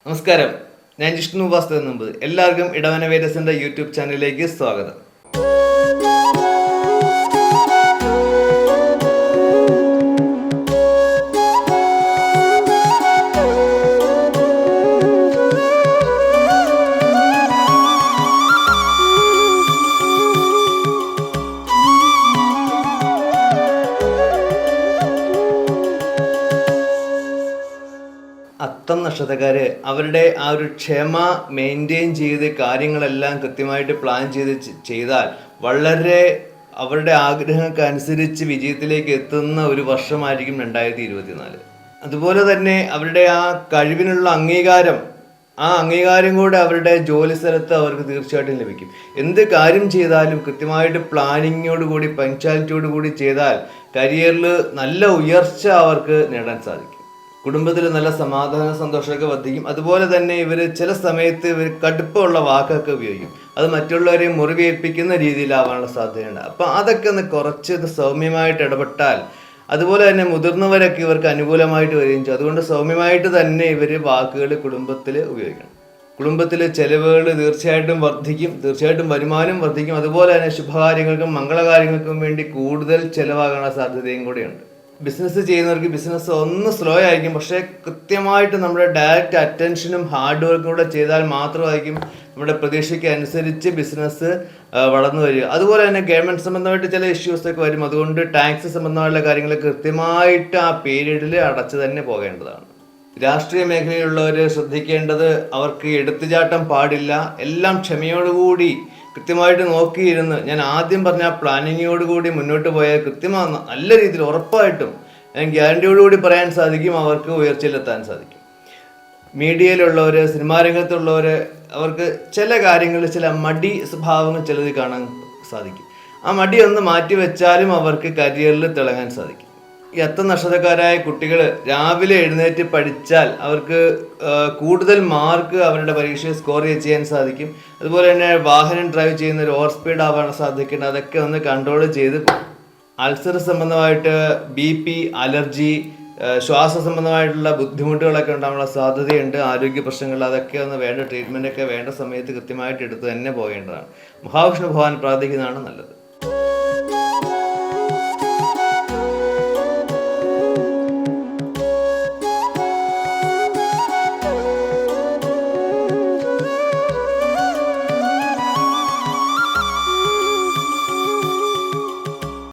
നമസ്കാരം, ഞാൻ ജിഷ്ണു വാസ്തവ. എല്ലാവർക്കും ഇടവന വേദസിന്റെ യൂട്യൂബ് ചാനലിലേക്ക് സ്വാഗതം. അത്തം നക്ഷത്രക്കാർ അവരുടെ ആ ഒരു ക്ഷമ മെയിൻറ്റെയിൻ ചെയ്ത് കാര്യങ്ങളെല്ലാം കൃത്യമായിട്ട് പ്ലാൻ ചെയ്താൽ വളരെ അവരുടെ ആഗ്രഹങ്ങൾക്കനുസരിച്ച് വിജയത്തിലേക്ക് എത്തുന്ന ഒരു വർഷമായിരിക്കും 2024. അതുപോലെ തന്നെ അവരുടെ ആ കഴിവിനുള്ള അംഗീകാരം കൂടെ അവരുടെ ജോലി സ്ഥലത്ത് അവർക്ക് തീർച്ചയായിട്ടും ലഭിക്കും. എന്ത് കാര്യം ചെയ്താലും കൃത്യമായിട്ട് പ്ലാനിങ്ങോടുകൂടി പങ്ക്ച്വാലിറ്റിയോടുകൂടി ചെയ്താൽ കരിയറിൽ നല്ല ഉയർച്ച അവർക്ക് നേടാൻ സാധിക്കും. കുടുംബത്തിൽ നല്ല സമാധാന സന്തോഷമൊക്കെ വർദ്ധിക്കും. അതുപോലെ തന്നെ ഇവർ ചില സമയത്ത് കടുപ്പമുള്ള വാക്കൊക്കെ ഉപയോഗിക്കും. അത് മറ്റുള്ളവരെ മുറിവേൽപ്പിക്കുന്ന രീതിയിലാവാനുള്ള സാധ്യതയുണ്ട്. അപ്പം അതൊക്കെ ഒന്ന് കുറച്ച് സൗമ്യമായിട്ട് ഇടപെട്ടാൽ, അതുപോലെ തന്നെ മുതിർന്നവരൊക്കെ ഇവർക്ക് അനുകൂലമായിട്ട് വരികയും ചെയ്യും. അതുകൊണ്ട് സൗമ്യമായിട്ട് തന്നെ ഇവർ വാക്കുകൾ കുടുംബത്തിൽ ഉപയോഗിക്കണം. കുടുംബത്തിൽ ചെലവുകൾ തീർച്ചയായിട്ടും വരുമാനം വർദ്ധിക്കും. അതുപോലെ തന്നെ ശുഭകാര്യങ്ങൾക്കും മംഗളകാര്യങ്ങൾക്കും വേണ്ടി കൂടുതൽ ചിലവാകാനുള്ള സാധ്യതയും കൂടെയുണ്ട്. ബിസിനസ് ചെയ്യുന്നവർക്ക് ബിസിനസ് ഒന്ന് സ്ലോ ആയിരിക്കും, പക്ഷേ കൃത്യമായിട്ട് നമ്മുടെ ഡയറക്റ്റ് അറ്റൻഷനും ഹാർഡ് വർക്കും കൂടെ ചെയ്താൽ മാത്രമായിരിക്കും നമ്മുടെ പ്രതീക്ഷയ്ക്ക് അനുസരിച്ച് ബിസിനസ് വളർന്നു വരിക. അതുപോലെ തന്നെ ഗവൺമെൻറ് സംബന്ധമായിട്ട് ചില ഇഷ്യൂസൊക്കെ വരും. അതുകൊണ്ട് ടാക്സ് സംബന്ധമായുള്ള കാര്യങ്ങൾ കൃത്യമായിട്ട് ആ പീരീഡിൽ അടച്ചു തന്നെ പോകേണ്ടതാണ്. രാഷ്ട്രീയ മേഖലയിലുള്ളവർ ശ്രദ്ധിക്കേണ്ടത്, അവർക്ക് എടുത്തുചാട്ടം പാടില്ല. എല്ലാം ക്ഷമയോടുകൂടി കൃത്യമായിട്ട് നോക്കിയിരുന്ന്, ഞാൻ ആദ്യം പറഞ്ഞ പ്ലാനിങ്ങോടുകൂടി മുന്നോട്ട് പോയാൽ കൃത്യമായി നല്ല രീതിയിൽ ഉറപ്പായിട്ടും ഞാൻ ഗ്യാരണ്ടിയോടുകൂടി പറയാൻ സാധിക്കും, അവർക്ക് ഉയർച്ചയിലെത്താൻ സാധിക്കും. മീഡിയയിലുള്ളവർ, സിനിമാ രംഗത്തുള്ളവർ, അവർക്ക് ചില കാര്യങ്ങളിൽ ചില മടി സ്വഭാവങ്ങൾ ചിലത് കാണാൻ സാധിക്കും. ആ മടി ഒന്ന് മാറ്റിവെച്ചാലും അവർക്ക് കരിയറിൽ തിളങ്ങാൻ സാധിക്കും. ഈ അത്തം നക്ഷത്രക്കാരായ കുട്ടികൾ രാവിലെ എഴുന്നേറ്റ് പഠിച്ചാൽ അവർക്ക് കൂടുതൽ മാർക്ക് അവരുടെ പരീക്ഷയിൽ സ്കോർ ചെയ്യാൻ സാധിക്കും. അതുപോലെ തന്നെ വാഹനം ഡ്രൈവ് ചെയ്യുന്ന ഒരു ഓവർ സ്പീഡ് ആവാൻ സാധിക്കുന്നുണ്ട്. അതൊക്കെ ഒന്ന് കൺട്രോൾ ചെയ്ത് അൾസർ സംബന്ധമായിട്ട് BP, അലർജി, ശ്വാസ സംബന്ധമായിട്ടുള്ള ബുദ്ധിമുട്ടുകളൊക്കെ ഉണ്ടാകാനുള്ള സാധ്യതയുണ്ട്. ആരോഗ്യ പ്രശ്നങ്ങൾ, അതൊക്കെ ഒന്ന് വേണ്ട ട്രീറ്റ്മെൻറ്റൊക്കെ വേണ്ട സമയത്ത് കൃത്യമായിട്ട് എടുത്ത് തന്നെ പോകേണ്ടതാണ്. മഹാവിഷ്ണു ഭഗവാൻ പ്രാർത്ഥിക്കുന്നതാണ് നല്ലത്.